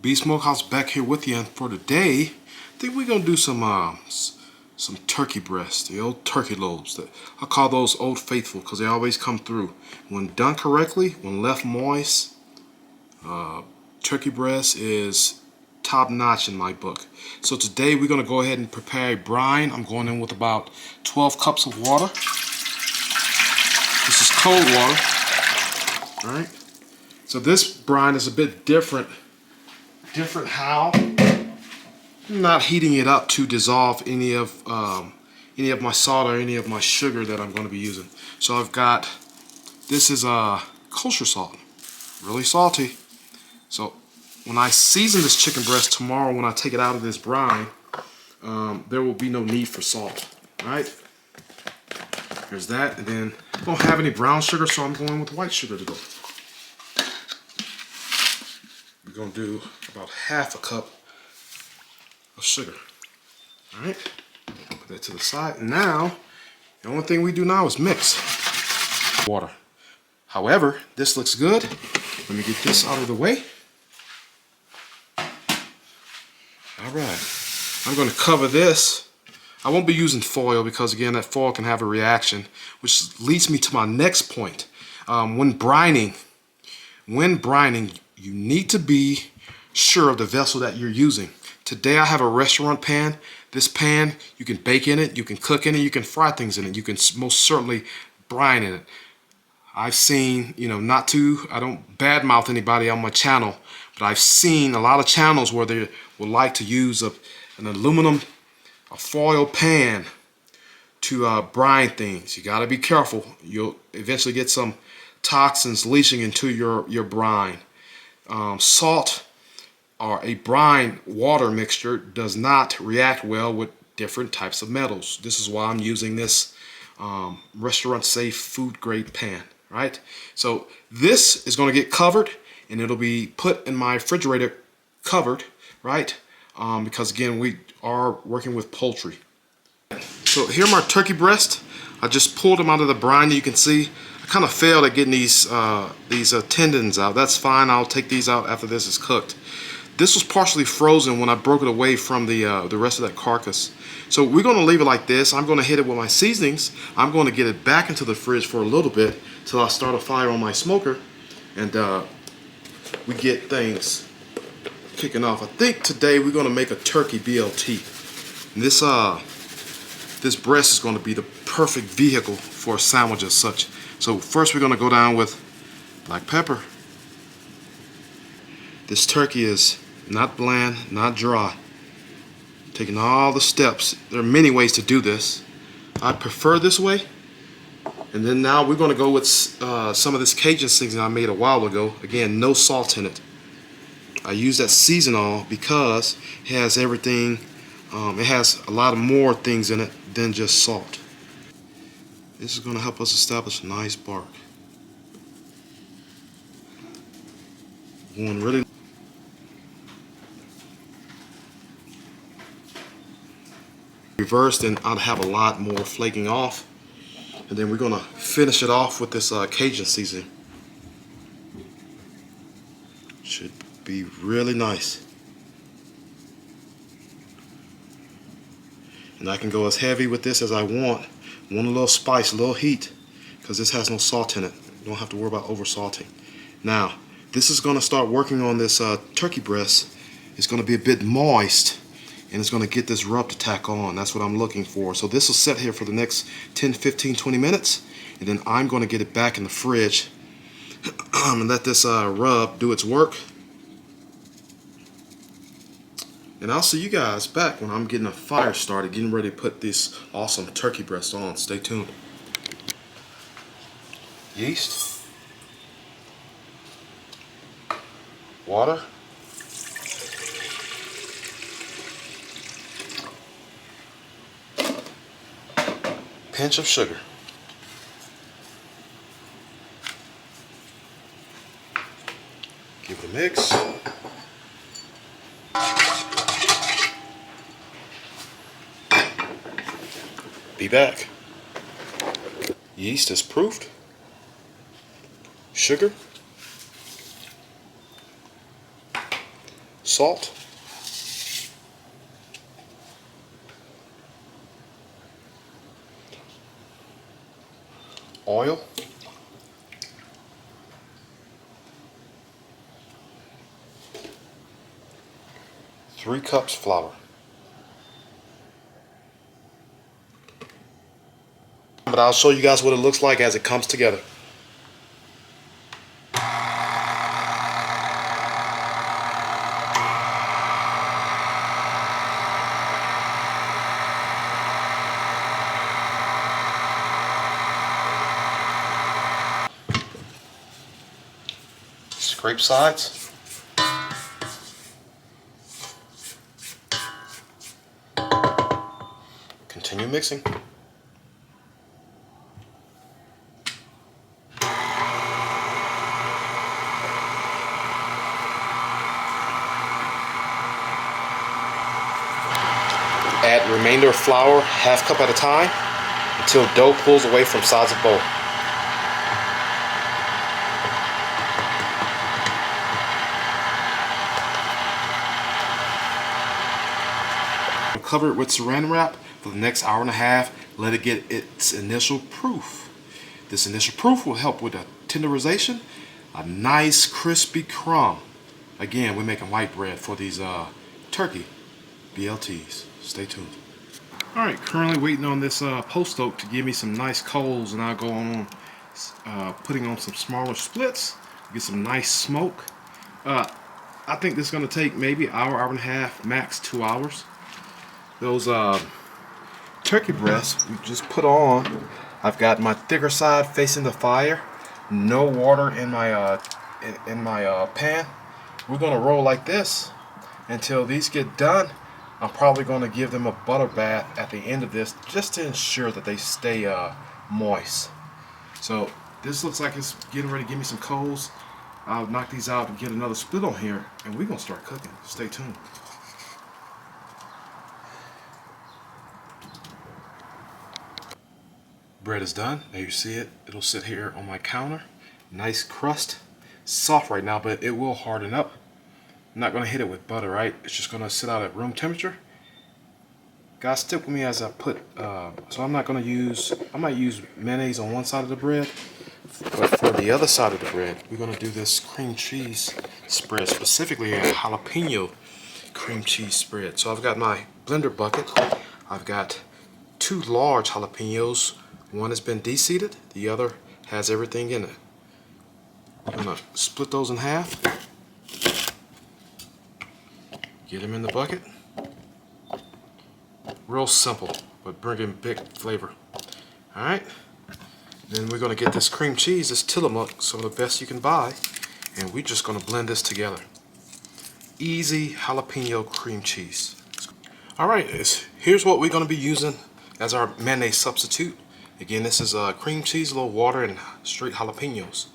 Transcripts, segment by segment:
Beef Smokehouse back here with you, and for today, I think we're gonna do some turkey breast, the old turkey lobes. I call those Old Faithful because they always come through. When done correctly, when left moist, turkey breast is top notch in my book. So today we're gonna go ahead and prepare a brine. I'm going in with about 12 cups of water. This is cold water. All right. So this brine is a bit different how. I'm not heating it up to dissolve any of my salt or any of my sugar that I'm going to be using. So I've got, this is kosher salt, really salty. So when I season this chicken breast tomorrow, when I take it out of this brine, there will be no need for salt. All right. There's that, and then I don't have any brown sugar, so I'm going with white sugar today. We're going to do about half a cup of sugar. All right, put that to the side. Now, the only thing we do now is mix water. However, this looks good. Let me get this out of the way. All right, I'm going to cover this. I won't be using foil because, again, that foil can have a reaction, which leads me to my next point. When brining, you need to be sure of the vessel that you're using. Today I have a restaurant pan. This pan, you can bake in it, you can cook in it, you can fry things in it, you can most certainly brine in it. I've seen, I don't badmouth anybody on my channel, but I've seen a lot of channels where they would like to use an aluminum, a foil pan to brine things. You got to be careful. You'll eventually get some toxins leaching into your brine. Salt or a brine water mixture does not react well with different types of metals. This is why I'm using this restaurant safe food grade pan, right? So this is going to get covered and it'll be put in my refrigerator covered, right? Because again, we are working with poultry. So here are my turkey breast. I just pulled them out of the brine. You can see I kind of failed at getting these tendons out. That's fine. I'll take these out after this is cooked. This was partially frozen when I broke it away from the rest of that carcass. So we're going to leave it like this. I'm going to hit it with my seasonings. I'm going to get it back into the fridge for a little bit till I start a fire on my smoker, and we get things kicking off. I think today we're going to make a turkey BLT. And this breast is going to be the perfect vehicle for a sandwich as such. So first we're going to go down with black pepper. This turkey is not bland, not dry. Taking all the steps. There are many ways to do this. I prefer this way. And then now we're going to go with some of this Cajun seasoning I made a while ago. Again, no salt in it. I use that season because it has everything. It has a lot of more things in it than just salt. This is going to help us establish a nice bark. Going really reversed, and I'd have a lot more flaking off. And then we're going to finish it off with this Cajun seasoning. Should be really nice. And I can go as heavy with this as I want. Want a little spice, a little heat, because this has no salt in it. You don't have to worry about over salting. Now, this is going to start working on this turkey breast. It's going to be a bit moist, and it's going to get this rub to tack on. That's what I'm looking for. So this will sit here for the next 10, 15, 20 minutes, and then I'm going to get it back in the fridge and let this rub do its work. And I'll see you guys back when I'm getting a fire started, getting ready to put this awesome turkey breast on. Stay tuned. Yeast, water, pinch of sugar. Give it a mix. Be back. Yeast is proofed. Sugar. salt, oil, 3 cups flour. But I'll show you guys what it looks like as it comes together. Scrape sides. Continue mixing. Add remainder of flour, half cup at a time, until dough pulls away from sides of bowl. Cover it with Saran Wrap for the next hour and a half. Let it get its initial proof. This initial proof will help with the tenderization, a nice crispy crumb. Again, we're making white bread for these turkey BLTs. Stay tuned. All right, currently waiting on this Post Oak to give me some nice coals, and I'll go on putting on some smaller splits, get some nice smoke. I think this is going to take maybe an hour, hour and a half, max 2 hours. Those turkey breasts we just put on. I've got my thicker side facing the fire. No water in my pan. We're gonna roll like this until these get done. I'm probably gonna give them a butter bath at the end of this, just to ensure that they stay moist. So this looks like it's getting ready to give me some coals. I'll knock these out and get another split on here, and we're gonna start cooking. Stay tuned. Bread is done. There you see it. It'll sit here on my counter. Nice crust. Soft right now, but it will harden up. I'm not going to hit it with butter, right? It's just going to sit out at room temperature. Guys, stick with me as I put, so I'm not going to use, I might use mayonnaise on one side of the bread, but for the other side of the bread, we're going to do this cream cheese spread, specifically a jalapeno cream cheese spread. So I've got my blender bucket. I've got 2 large jalapenos. One has been de-seeded, the other has everything in it. I'm going to split those in half. Get them in the bucket. Real simple, but bringing big flavor. Alright, then we're going to get this cream cheese, this Tillamook, some of the best you can buy, and we're just going to blend this together. Easy jalapeno cream cheese. Alright, here's what we're going to be using as our mayonnaise substitute. Again, this is cream cheese, a little water, and straight jalapenos.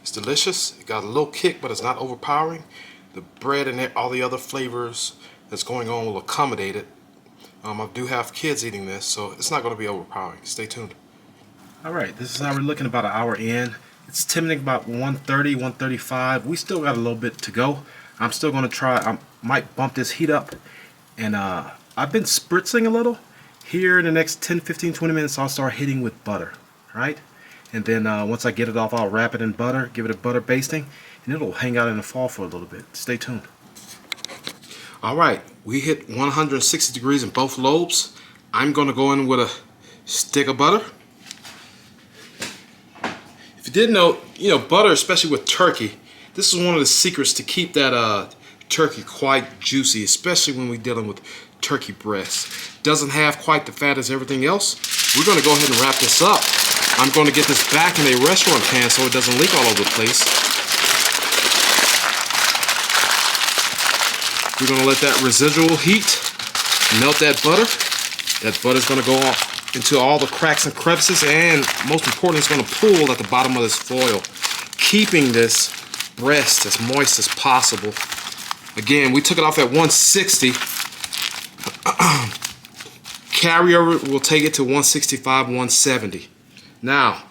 It's delicious. It got a little kick, but it's not overpowering. The bread and all the other flavors that's going on will accommodate it. I do have kids eating this, so it's not going to be overpowering. Stay tuned. Alright, this is how we're looking about an hour in. It's temperature about 130, 135. We still got a little bit to go. I'm still going to try, I might bump this heat up. And I've been spritzing a little. Here in the next 10, 15, 20 minutes, I'll start hitting with butter, right? And then once I get it off, I'll wrap it in butter, give it a butter basting, and it'll hang out in the fall for a little bit. Stay tuned. All right, we hit 160 degrees in both lobes. I'm going to go in with a stick of butter. If you didn't know, butter, especially with turkey, this is one of the secrets to keep that turkey quite juicy, especially when we're dealing with turkey breasts. Doesn't have quite the fat as everything else. We're going to go ahead and wrap this up. I'm going to get this back in a restaurant pan so it doesn't leak all over the place. We're going to let that residual heat melt that butter. That butter's going to go off into all the cracks and crevices, and most importantly, it's going to pool at the bottom of this foil, keeping this breast as moist as possible. Again, we took it off at 160. Carryover will take it to 165, 170. Now,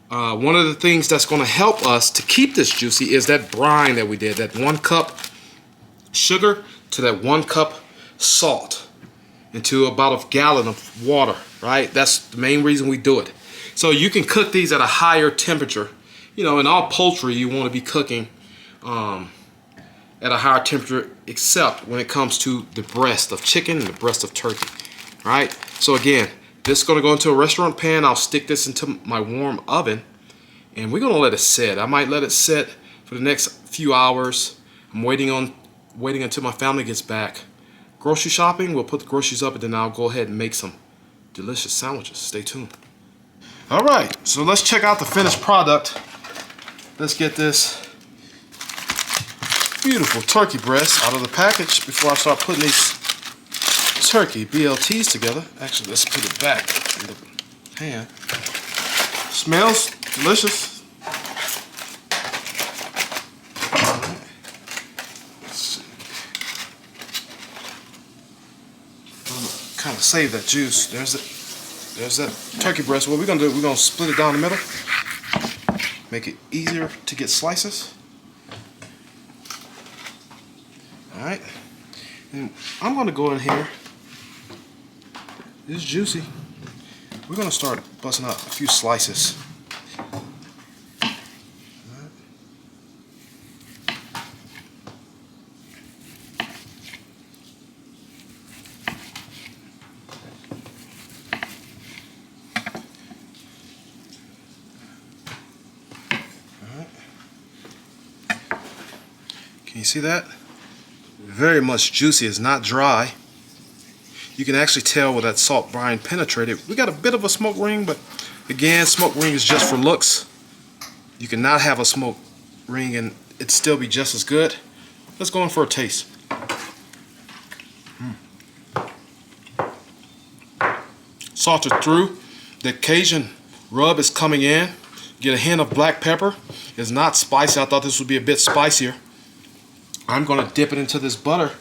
one of the things that's going to help us to keep this juicy is that brine that we did, that 1 cup sugar to that 1 cup salt into about a gallon of water, right? That's the main reason we do it. So you can cook these at a higher temperature. You know, in all poultry, you want to be cooking at a higher temperature, except when it comes to the breast of chicken and the breast of turkey, right? So again, this is going to go into a restaurant pan. I'll stick this into my warm oven, and we're going to let it sit. I might let it sit for the next few hours. I'm waiting until my family gets back. Grocery shopping, we'll put the groceries up, and then I'll go ahead and make some delicious sandwiches. Stay tuned. All right, so let's check out the finished product. Let's get this beautiful turkey breast out of the package before I start putting these turkey BLTs together. Actually, let's put it back in the pan. Smells delicious. Kind of save that juice. There's that turkey breast. What we're gonna do, we're gonna split it down the middle, make it easier to get slices. All right, and I'm gonna go in here. It's juicy. We're gonna start busting up a few slices. Can you see that? Very much juicy. It's not dry. You can actually tell where that salt brine penetrated. We got a bit of a smoke ring, but again, smoke ring is just for looks. You cannot have a smoke ring and it'd still be just as good. Let's go in for a taste. Salted through. The Cajun rub is coming in. Get a hint of black pepper. It's not spicy. I thought this would be a bit spicier. I'm going to dip it into this butter.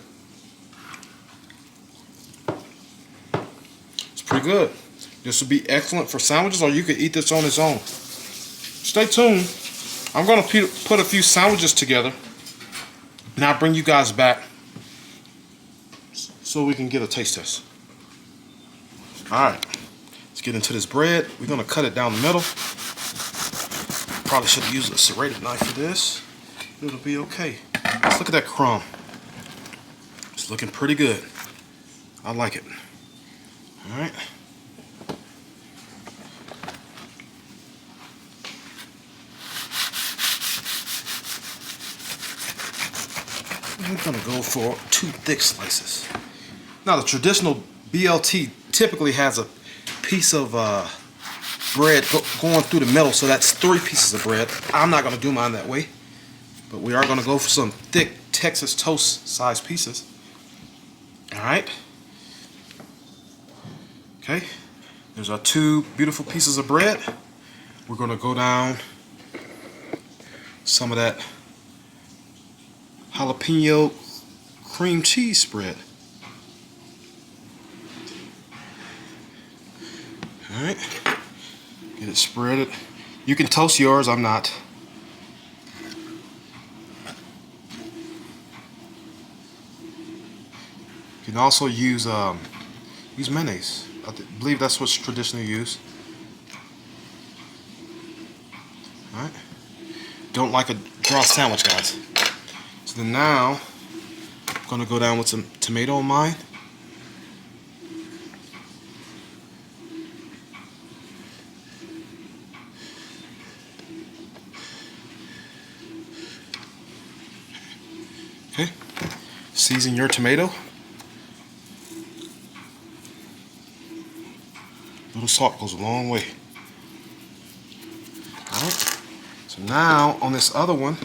It's pretty good. This would be excellent for sandwiches, or you could eat this on its own. Stay tuned. I'm going to put a few sandwiches together, and I'll bring you guys back so we can get a taste test. Alright, let's get into this bread. We're going to cut it down the middle. Probably should have used a serrated knife for this. It'll be okay. Let's look at that crumb. It's looking pretty good. I like it. Alright. I'm going to go for 2 thick slices. Now the traditional BLT typically has a piece of bread going through the middle, so that's 3 pieces of bread. I'm not going to do mine that way, but we are going to go for some thick Texas toast size pieces. Alright. Okay. There's our 2 beautiful pieces of bread. We're going to go down some of that jalapeno cream cheese spread. Alright. Get it spread. You can toast yours, I'm not. You can also use mayonnaise. I believe that's what's traditionally used. Alright. Don't like a dry sandwich, guys. So then now, I'm going to go down with some tomato on mine. Okay. Season your tomato. A little salt goes a long way. Alright. So now, on this other one,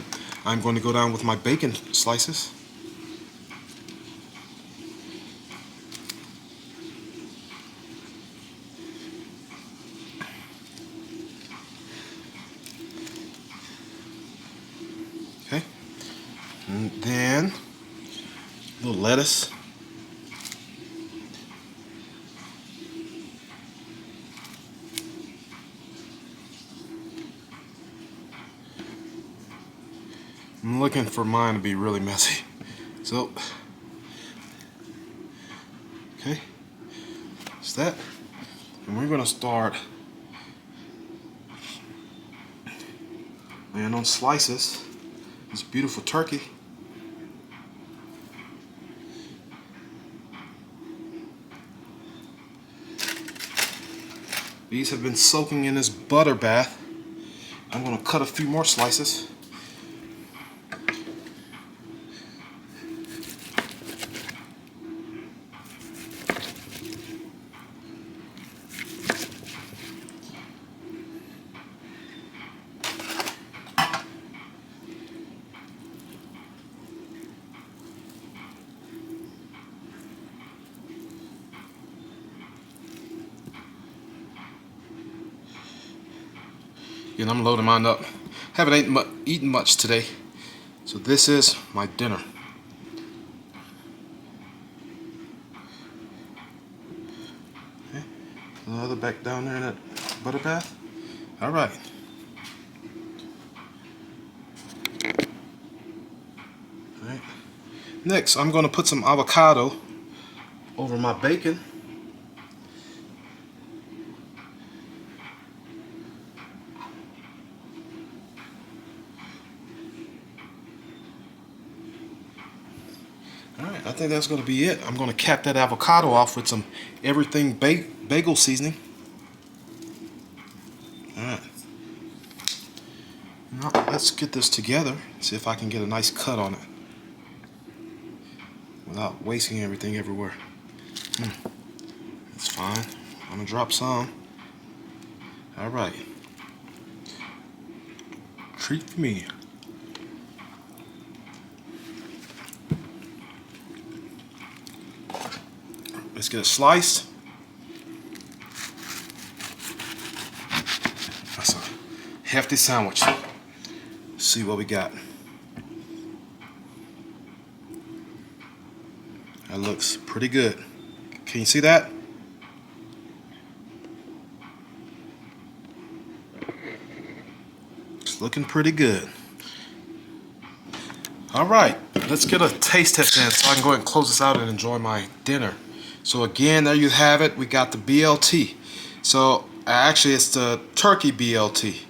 I'm going to go down with my bacon slices. Okay. And then a little lettuce. I'm looking for mine to be really messy. So, okay, that's that. And we're gonna start laying on slices. This beautiful turkey. These have been soaking in this butter bath. I'm gonna cut a few more slices. And I'm loading mine up. Haven't eaten much today, so this is my dinner. Okay. Another back down there in that butter bath. All right. All right. Next, I'm going to put some avocado over my bacon. Alright, I think that's going to be it. I'm going to cap that avocado off with some everything bagel seasoning. Alright. Now, let's get this together. See if I can get a nice cut on it without wasting everything everywhere. That's fine. I'm going to drop some. Alright. Treat for me. Let's get it sliced. That's a hefty sandwich. Let's see what we got. That looks pretty good. Can you see that? It's looking pretty good. All right, let's get a taste test in so I can go ahead and close this out and enjoy my dinner. So again, there you have it. We got the BLT. So actually, it's the turkey BLT,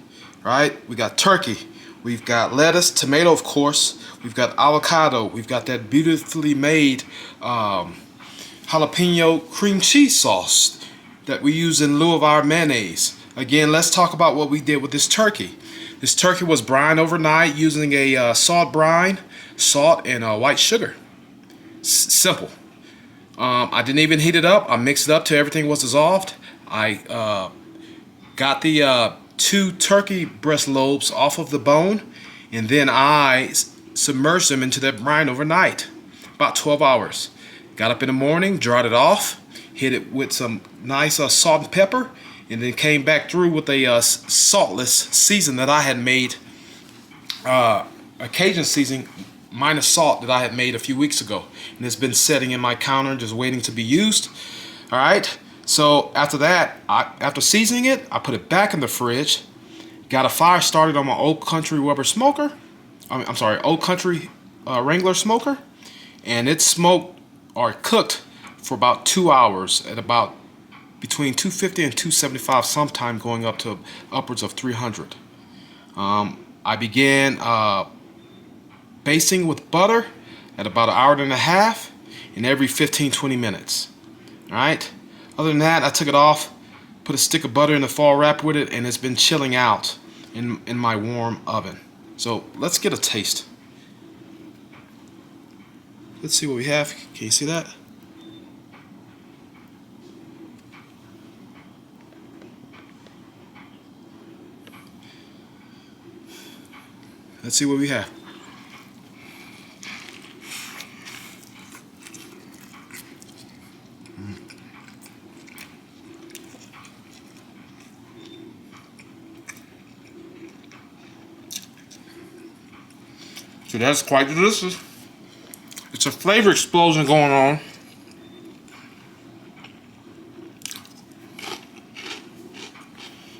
right? We got turkey. We've got lettuce, tomato, of course. We've got avocado. We've got that beautifully made jalapeno cream cheese sauce that we use in lieu of our mayonnaise. Again, let's talk about what we did with this turkey. This turkey was brined overnight using a salt brine, salt, and white sugar. Simple. I didn't even heat it up. I mixed it up till everything was dissolved. I got the 2 turkey breast lobes off of the bone, and then I submerged them into that brine overnight, about 12 hours. Got up in the morning, dried it off, hit it with some nice salt and pepper, and then came back through with a saltless season that I had made, a Cajun seasoning minus salt that I had made a few weeks ago, and it's been sitting in my counter just waiting to be used. All right, so after that, after seasoning it, I put it back in the fridge, got a fire started on my Old Country Weber smoker. I'm sorry, Old Country Wrangler smoker, and it smoked or cooked for about 2 hours at about between 250 and 275, sometime going up to upwards of 300. I began basting with butter at about 1.5 hours and every 15-20 minutes. All right. Other than that, I took it off, put a stick of butter in the foil wrap with it, and it's been chilling out in my warm oven. So let's get a taste. Let's see what we have. Can you see that? Let's see what we have. So that's quite delicious. It's a flavor explosion going on.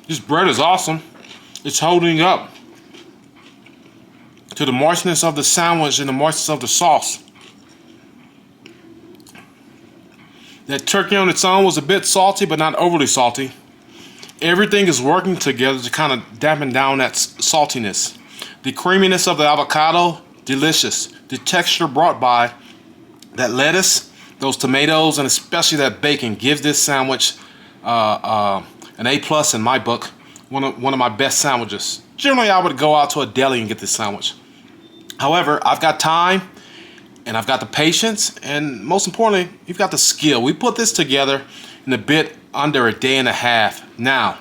This bread is awesome. It's holding up to the moistness of the sandwich and the moistness of the sauce. That turkey on its own was a bit salty, but not overly salty. Everything is working together to kind of dampen down that saltiness. The creaminess of the avocado, delicious. The texture brought by that lettuce, those tomatoes, and especially that bacon gives this sandwich an A+ in my book. One of my best sandwiches. Generally, I would go out to a deli and get this sandwich. However, I've got time, and I've got the patience, and most importantly, you've got the skill. We put this together in a bit under a day and a half. Now,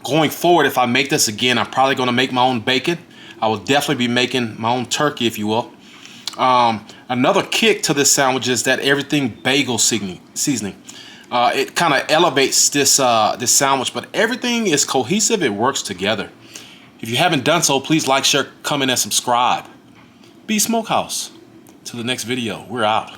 going forward, if I make this again, I'm probably going to make my own bacon. I will definitely be making my own turkey, if you will. Another kick to this sandwich is that everything bagel seasoning. It kind of elevates this sandwich, but everything is cohesive. It works together. If you haven't done so, please like, share, comment, and subscribe. Be Smokehouse. Till the next video, we're out.